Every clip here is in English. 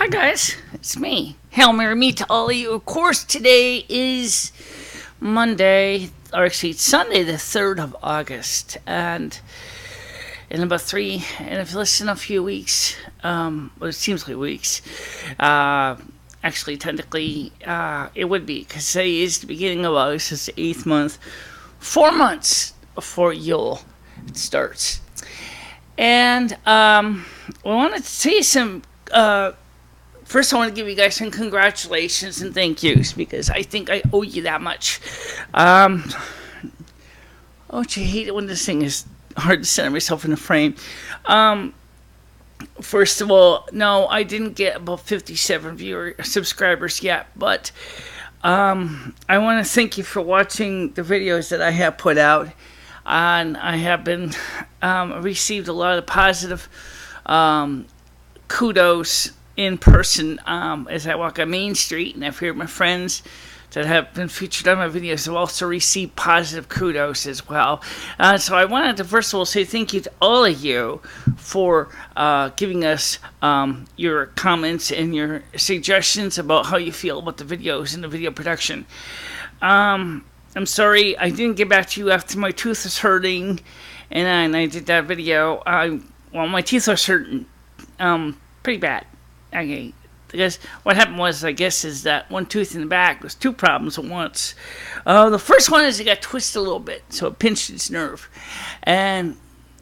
Hi guys, it's me. Hail Mary me to all of you. Of course, today is Monday, or actually it's Sunday, the 3rd of August, and in about and if you listen a few weeks, well, it seems like weeks, actually, technically, it would be, because today is the beginning of August, it's the 8th month, 4 months before Yule starts. And, I wanted to say some, first, I want to give you guys some congratulations and thank yous because I think I owe you that much. Oh, you hate it when this thing is hard to center myself in the frame. First of all, no, I didn't get about 57 subscribers yet, but I want to thank you for watching the videos that I have put out. And I have been received a lot of positive kudos in person as I walk on Main Street, and I've heard my friends that have been featured on my videos have also received positive kudos as well. So I wanted to first of all say thank you to all of you for giving us your comments and your suggestions about how you feel about the videos and the video production. I'm sorry I didn't get back to you after my tooth was hurting, and I did that video. Well, my teeth are hurting pretty bad. Okay, because what happened was, I guess, is that one tooth in the back was two problems at once. The first one is it got twisted a little bit, so it pinched its nerve. And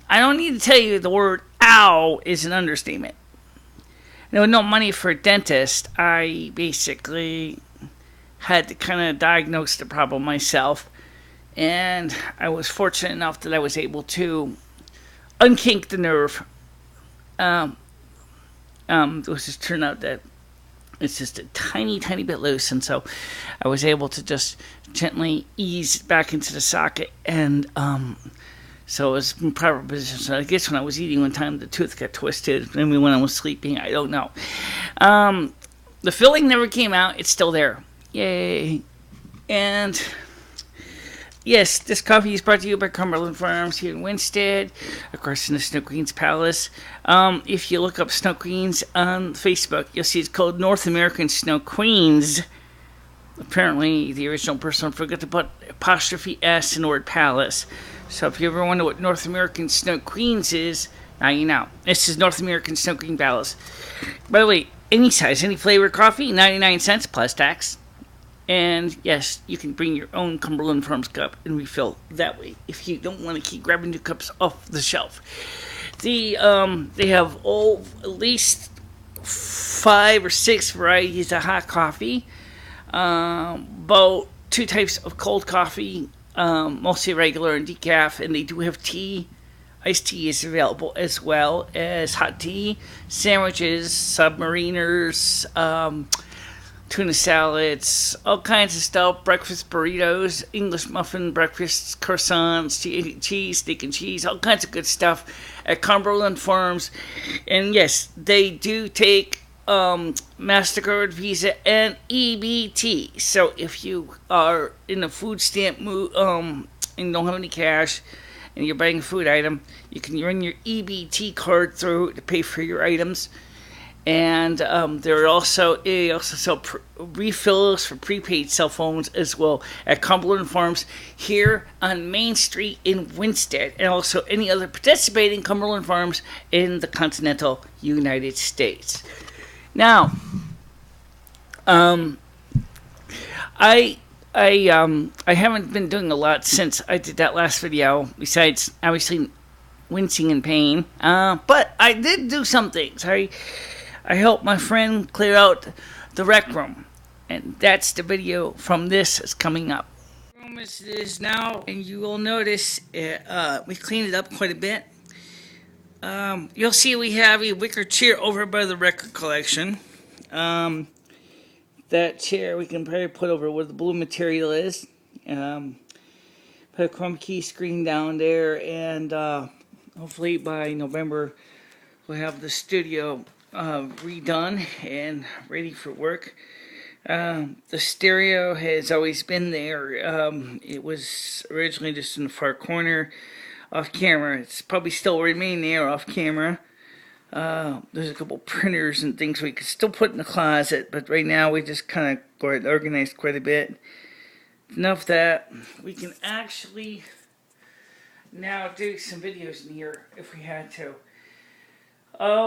I don't need to tell you the word ow is an understatement. There was no money for a dentist. I basically had to kind of diagnose the problem myself. And I was fortunate enough that I was able to unkink the nerve. It was just turned out that it's just a tiny bit loose, and so I was able to just gently ease it back into the socket, and so it was in proper position. So I guess when I was eating one time, the tooth got twisted. Maybe when I was sleeping, I don't know. The filling never came out. It's still there. Yay! And yes, this coffee is brought to you by Cumberland Farms here in Winstead, of course, in the Snow Queen's Palace. If you look up Snow Queens on Facebook, you'll see it's called North American Snow Queens. Apparently, the original person forgot to put apostrophe S in the word Palace. So if you ever wonder what North American Snow Queens is, now you know. This is North American Snow Queen Palace. By the way, any size, any flavor coffee, 99 cents plus tax. And yes, you can bring your own Cumberland Farms cup and refill that way if you don't want to keep grabbing new cups off the shelf. They have at least 5 or 6 varieties of hot coffee, about 2 types of cold coffee, mostly regular and decaf, and they do have tea. Iced tea is available as well as hot tea, sandwiches, submariners, tuna salads, all kinds of stuff, breakfast burritos, English muffin breakfasts, croissants, cheese, steak and cheese, all kinds of good stuff at Cumberland Farms. And yes, they do take MasterCard, Visa, and EBT. So if you are in a food stamp mood and don't have any cash and you're buying a food item, you can run your EBT card through to pay for your items. And they also sell refills for prepaid cell phones as well at Cumberland Farms here on Main Street in Winstead, and also any other participating Cumberland Farms in the continental United States. Now, I haven't been doing a lot since I did that last video, besides obviously wincing in pain, but I did do some things. I helped my friend clear out the rec room, and that's the video from this is coming up. The room as it is now, and you will notice we cleaned it up quite a bit. You'll see we have a wicker chair over by the record collection. That chair we can probably put over where the blue material is. Put a chroma key screen down there, and hopefully by November we'll have the studio redone and ready for work. The stereo has always been there. It was originally just in the far corner off camera. It's probably still remain there off camera. There's a couple printers and things we could still put in the closet, but right now we just kind of got organized quite a bit. Enough of that. We can actually now do some videos in here if we had to.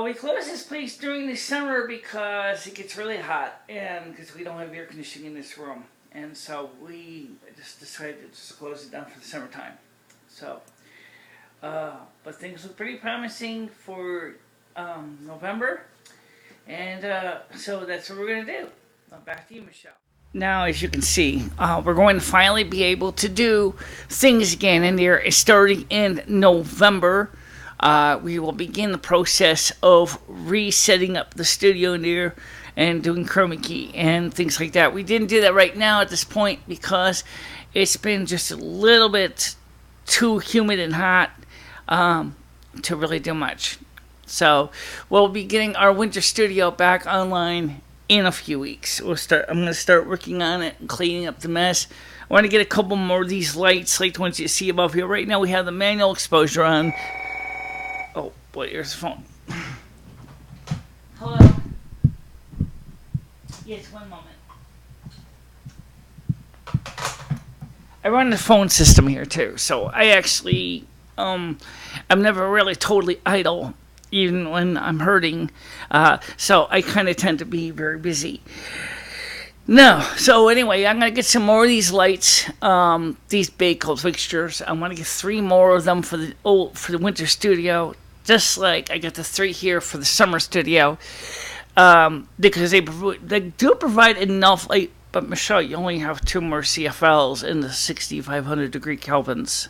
We close this place during the summer because it gets really hot and because we don't have air conditioning in this room. And so we just decided to just close it down for the summertime. So, but things look pretty promising for November. And so that's what we're going to do. Now back to you, Michelle. Now, as you can see, we're going to finally be able to do things again in there. Starting in November, we will begin the process of resetting up the studio in there and doing chroma key and things like that. We didn't do that right now at this point because it's been just a little bit too humid and hot to really do much. So we'll be getting our winter studio back online in a few weeks. I'm going to start working on it and cleaning up the mess. I want to get a couple more of these lights, like the ones you see above here. Right now we have the manual exposure on. Oh boy, here's the phone. Hello. Yes, one moment. I run the phone system here too, so I actually, I'm never really totally idle, even when I'm hurting. So I kind of tend to be very busy. No, so anyway, I'm going to get some more of these lights, these bakel fixtures. I want to get 3 more of them for the winter studio, just like I got the 3 here for the summer studio. Because they do provide enough light, but Michelle, you only have 2 more CFLs in the 6,500 degree Kelvins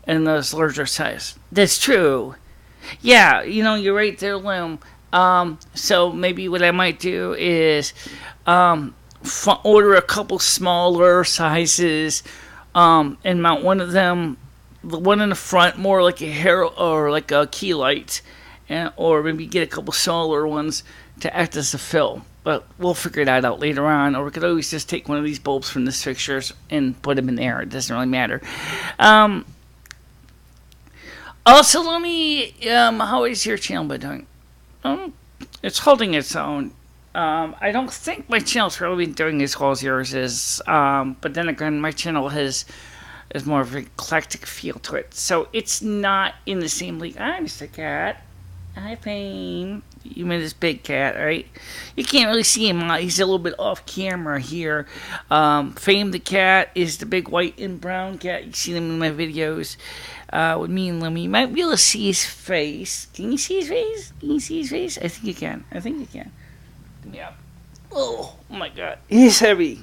in those larger size. That's true. Yeah, you're right there, Loom. So maybe what I might do is order a couple smaller sizes and mount one of them, the one in the front, more like a hair or like a key light. Or maybe get a couple smaller ones to act as a fill. But we'll figure that out later on. Or we could always just take one of these bulbs from this fixtures and put them in there. It doesn't really matter. Also, let me... how is your channel been doing? It's holding its own. I don't think my channel's really been doing as well as yours is. But then again, my channel has more of an eclectic feel to it. So it's not in the same league. I'm Mr. Cat. Hi, Fame. You mean this big cat, right? You can't really see him. He's a little bit off camera here. Fame the cat is the big white and brown cat. You see them in my videos with me and Lemmy. You might be able to see his face. Can you see his face? Can you see his face? I think you can. Yeah. Oh my God. He's heavy.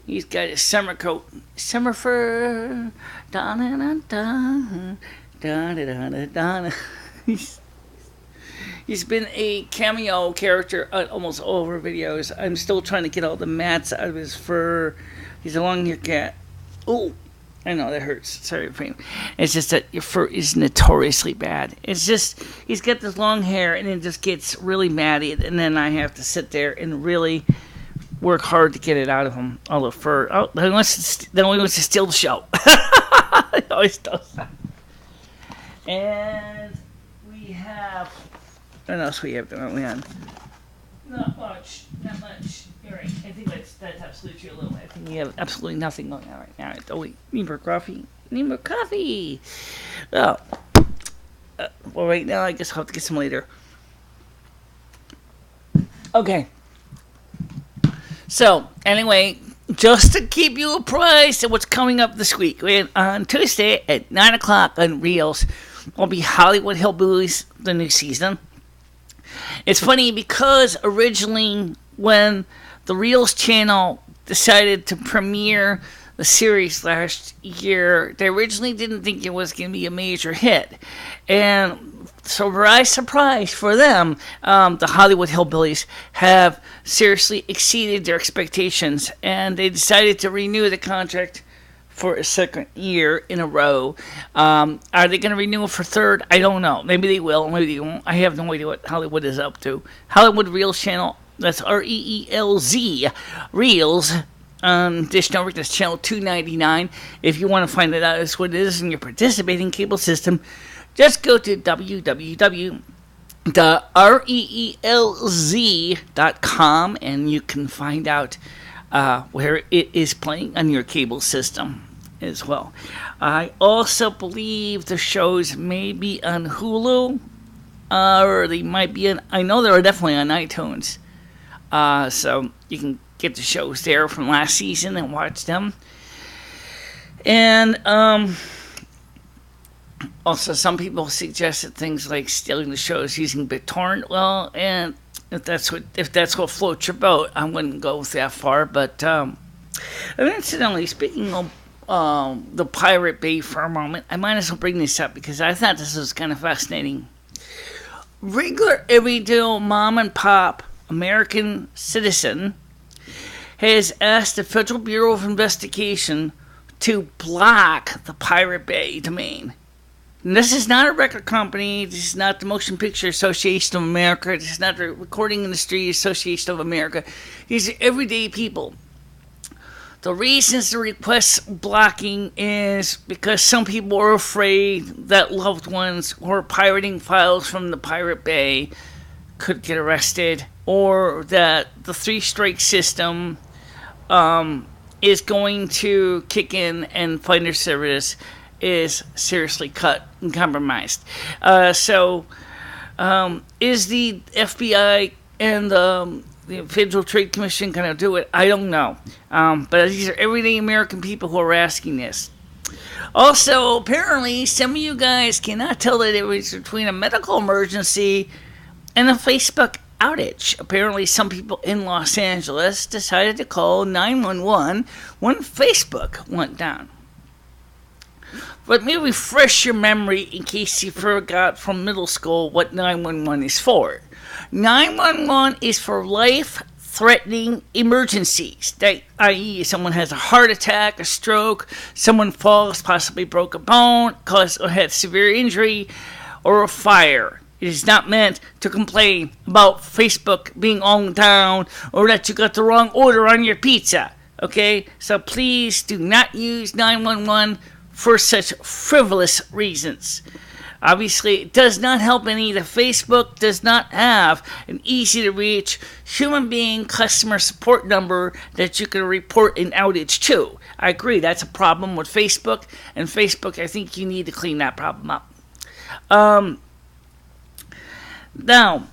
He's got his summer coat. Summer fur. Da-da-da-da. Da-da-da-da-da. He's been a cameo character on almost all of our videos. I'm still trying to get all the mats out of his fur. He's a long-haired cat. Oh, I know that hurts. Sorry, Fame. It's just that your fur is notoriously bad. It's just he's got this long hair and it just gets really matted, and then I have to sit there and really work hard to get it out of him. All the fur. Oh, then he wants to steal the show. He always does that. And we have... What else we have going on? Not much. You're right. I think that's absolutely true. I think we have absolutely nothing going on right now. Oh, wait. Need more coffee? Oh. Well, right now, I guess I'll have to get some later. Okay. So, anyway, just to keep you apprised of what's coming up this week, on Tuesday at 9 o'clock on Reels will be Hollywood Hillbillies, the new season. It's funny because originally when the Reels channel decided to premiere the series last year, they originally didn't think it was going to be a major hit. And surprise for them, the Hollywood Hillbillies have seriously exceeded their expectations, and they decided to renew the contract for a second year in a row. Are they going to renew it for third? I don't know. Maybe they will, maybe they won't. I have no idea what Hollywood is up to. Hollywood Reels channel, that's REELZ, Reels, on Dish Network, that's channel 299. If you want to find it out, that's what it is in your participating cable system. just go to www.reelz.com and you can find out where it is playing on your cable system as well. I also believe the shows may be on Hulu, or they might be on, I know they're definitely on iTunes. So you can get the shows there from last season and watch them. And also some people suggested things like stealing the shows using BitTorrent. Well, and if that's what floats your boat, I wouldn't go that far. But incidentally, speaking of the Pirate Bay for a moment, I might as well bring this up because I thought this was kind of fascinating. Regular, everyday mom and pop American citizen has asked the Federal Bureau of Investigation to block the Pirate Bay domain. And this is not a record company. This is not the Motion Picture Association of America. This is not the Recording Industry Association of America. These are everyday people. The reasons the request blocking is because some people are afraid that loved ones who are pirating files from the Pirate Bay could get arrested, or that the three-strike system is going to kick in and find their service is seriously cut and compromised. So is the FBI and the Federal Trade Commission going to do it? I don't know. But these are everyday American people who are asking this. Also, apparently, some of you guys cannot tell the difference between a medical emergency and a Facebook outage. Apparently, some people in Los Angeles decided to call 911 when Facebook went down. Let me refresh your memory in case you forgot from middle school what 911 is for. 911 is for life-threatening emergencies, i.e. someone has a heart attack, a stroke, someone falls, possibly broke a bone, or had severe injury, or a fire. It is not meant to complain about Facebook being on down or that you got the wrong order on your pizza. Okay? So please do not use 911 for such frivolous reasons. Obviously, it does not help any that Facebook does not have an easy-to-reach human being customer support number that you can report an outage to. I agree, that's a problem with Facebook, and Facebook, I think you need to clean that problem up. Now,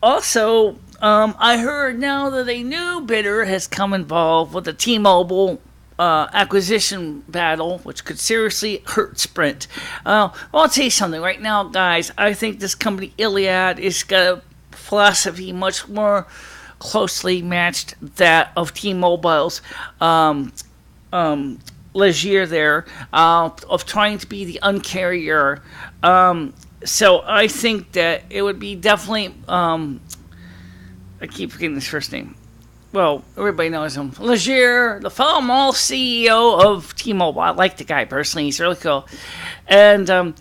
also, I heard now that a new bidder has come involved with the T-Mobile acquisition battle, which could seriously hurt Sprint. Well, I'll tell you something right now, guys. I think this company, Iliad, is got a philosophy much more closely matched that of T-Mobile's Legier there, of trying to be the uncarrier. So I think that it would be definitely, I keep forgetting his first name. Well, everybody knows him. Legier, the former CEO of T-Mobile. I like the guy personally. He's really cool. And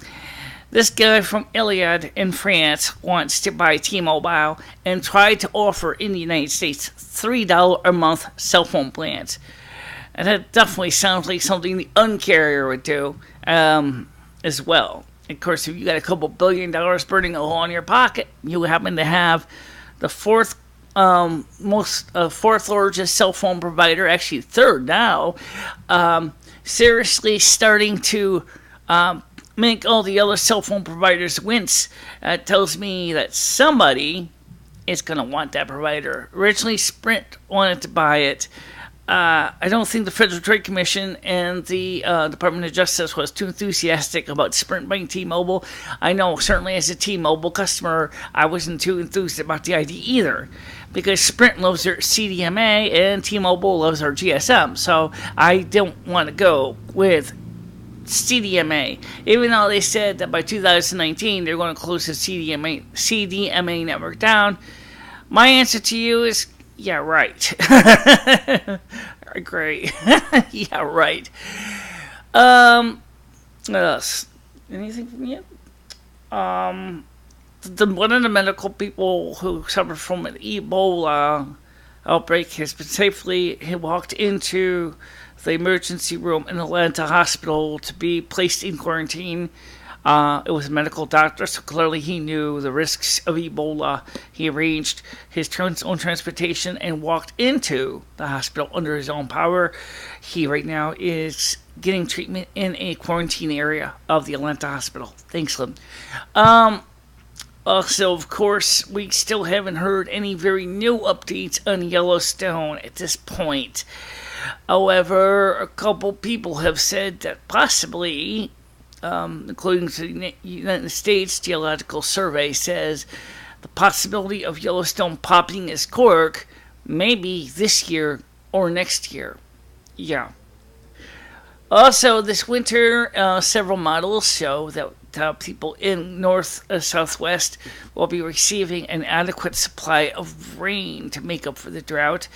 this guy from Iliad in France wants to buy T-Mobile and try to offer in the United States $3 a month cell phone plans. And that definitely sounds like something the uncarrier would do as well. Of course, if you got a couple $1 billion burning a hole in your pocket, you happen to have the fourth largest cell phone provider, actually third now, seriously starting to make all the other cell phone providers wince. That tells me that somebody is going to want that provider. Originally, Sprint wanted to buy it. I don't think the Federal Trade Commission and the Department of Justice was too enthusiastic about Sprint buying T-Mobile. I know, certainly as a T-Mobile customer, I wasn't too enthused about the idea either, because Sprint loves their CDMA and T-Mobile loves our GSM, so I don't want to go with CDMA, even though they said that by 2019 they're going to close the CDMA network down. My answer to you is, yeah, right. I agree. Yeah, right. What else? Anything from you? One of the medical people who suffered from an Ebola outbreak has been safely walked into the emergency room in Atlanta Hospital to be placed in quarantine. It was a medical doctor, so clearly he knew the risks of Ebola. He arranged his own transportation and walked into the hospital under his own power. He right now is getting treatment in a quarantine area of the Atlanta hospital. Thanks, Lim. Also, of course, we still haven't heard any very new updates on Yellowstone at this point. However, a couple people have said that possibly, including the United States Geological Survey, says the possibility of Yellowstone popping its cork maybe this year or next year. Yeah. Also, this winter, several models show that people in southwest will be receiving an adequate supply of rain to make up for the drought.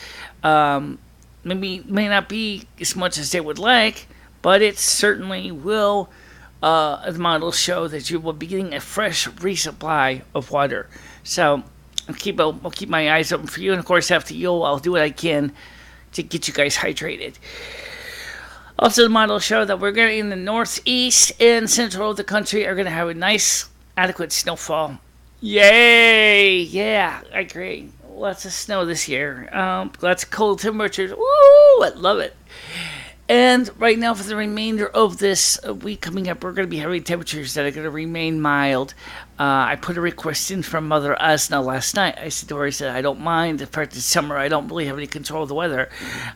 Maybe may not be as much as they would like, but it certainly will. The models show that you will be getting a fresh resupply of water. So I'll keep my eyes open for you, and of course after Yule, I'll do what I can to get you guys hydrated. Also, the models show that we're going to, in the northeast and central of the country, are going to have a nice, adequate snowfall. Yay! Yeah, I agree. Lots of snow this year. Lots of cold temperatures. Woo! I love it. And right now, for the remainder of this week coming up, we're going to be having temperatures that are going to remain mild. I put a request in from Mother Asna last night. I said to her, I don't mind the fact it's summer. I don't really have any control of the weather.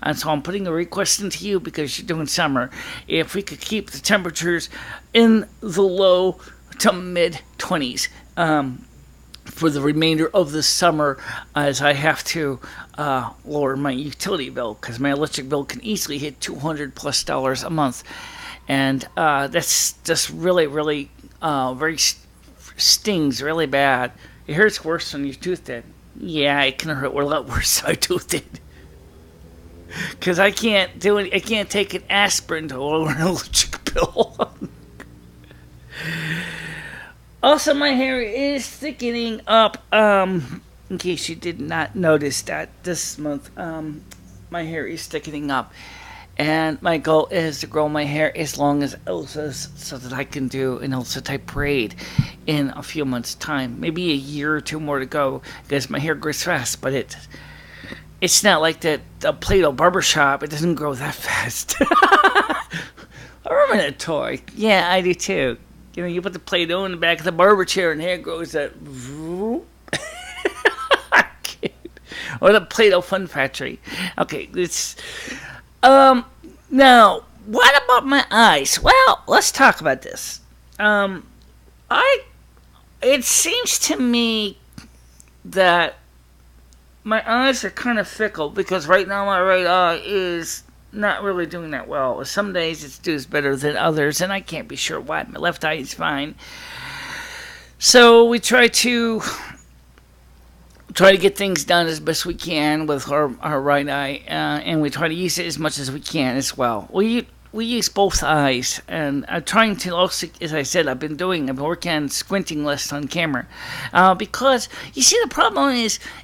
And so I'm putting a request into you because you're doing summer. If we could keep the temperatures in the low to mid-20s for the remainder of the summer, as I have to lower my utility bill because my electric bill can easily hit $200+ a month, and that's just really very stings really bad. It hurts worse when you're toothed in. Yeah, it can hurt a lot worse when I toothed in because I can't do it. I can't take an aspirin to lower an electric bill. Also, my hair is thickening up. In case you did not notice that this month, my hair is thickening up. And my goal is to grow my hair as long as Elsa's so that I can do an Elsa type braid in a few months' time. Maybe a year or two more to go because my hair grows fast, but it's not like the Play-Doh barbershop. It doesn't grow that fast. I remember that toy. Yeah, I do too. You know, you put the Play-Doh in the back of the barber chair and hair grows that. Or the Play-Doh Fun Factory. Okay, it's. Now, what about my eyes? Well, let's talk about this. It seems to me that my eyes are kind of fickle because right now my right eye is not really doing that well. Some days it does better than others, and I can't be sure why. My left eye is fine. So we try to get things done as best we can with our right eye, and we try to use it as much as we can as well. We use both eyes, and I'm trying to also, as I said, I've been working on squinting less on camera, because you see the problem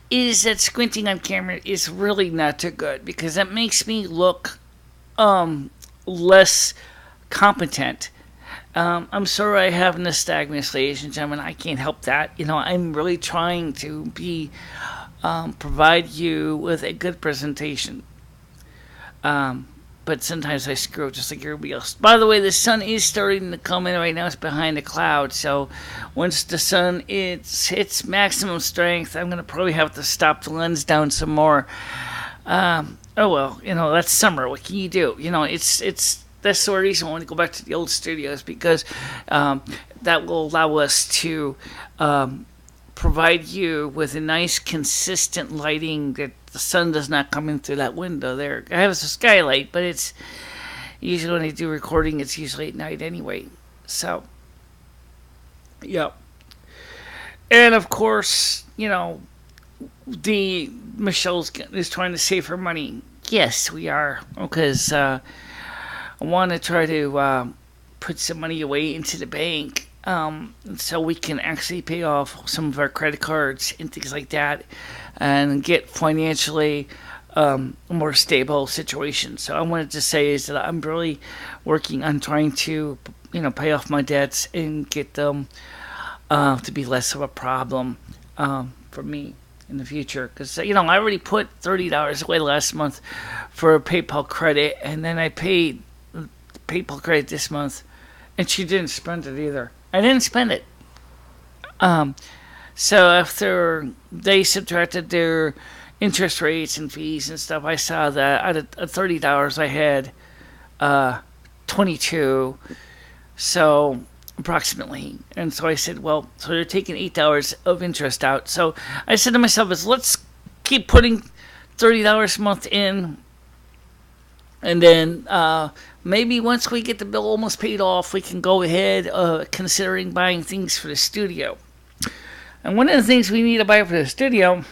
is that squinting on camera is really not too good because that makes me look less competent. I'm sorry I have nystagmus, ladies and gentlemen. I can't help that. You know, I'm really trying to provide you with a good presentation. But sometimes I screw up just like everybody else. By the way, the sun is starting to come in right now. It's behind a cloud. So once the sun hits maximum strength, I'm going to probably have to stop the lens down some more. Oh, well, you know, that's summer. What can you do? You know, it's that's the reason I want to go back to the old studios because that will allow us to provide you with a nice, consistent lighting that the sun does not come in through that window there. I have a skylight, but it's usually when I do recording, it's usually at night anyway. So, yeah. And of course, you know, Michelle is trying to save her money. Yes, we are, because I want to try to put some money away into the bank. So we can actually pay off some of our credit cards and things like that and get financially a more stable situation. So I wanted to say is that I'm really working on trying to, pay off my debts and get them to be less of a problem for me in the future. Because, I already put $30 away last month for a PayPal credit, and then I paid the PayPal credit this month, and she didn't spend it either. I didn't spend it. So after they subtracted their interest rates and fees and stuff, I saw that out of $30 I had 22, so approximately. And so I said, well, so they're taking $8 of interest out. So I said to myself, let's keep putting $30 a month in, and then maybe once we get the bill almost paid off, we can go ahead considering buying things for the studio. And one of the things we need to buy for the studio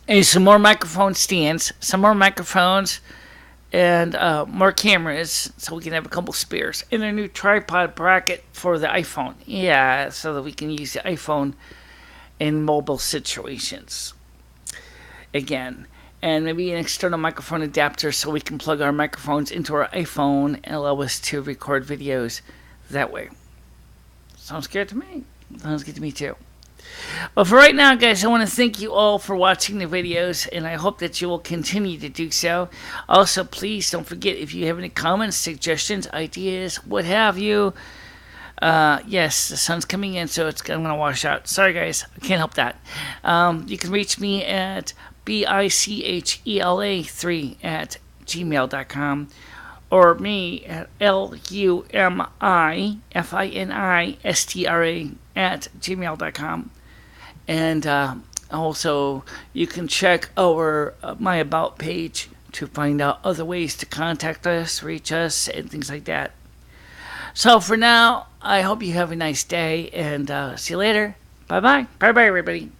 is some more microphone stands, some more microphones, and more cameras, so we can have a couple spares, and a new tripod bracket for the iPhone. Yeah, so that we can use the iPhone in mobile situations. Again, and maybe an external microphone adapter so we can plug our microphones into our iPhone and allow us to record videos that way. Sounds good to me. Sounds good to me too. But for right now, guys, I want to thank you all for watching the videos, and I hope that you will continue to do so. Also, please don't forget, if you have any comments, suggestions, ideas, what have you. Yes, the sun's coming in, so I'm going to wash out. Sorry, guys. I can't help that. You can reach me at bcast08032014 or me at lumifinistra@gmail.com. And also, you can check my About page to find out other ways to contact us, reach us, and things like that. So for now, I hope you have a nice day, and see you later. Bye-bye. Bye-bye, everybody.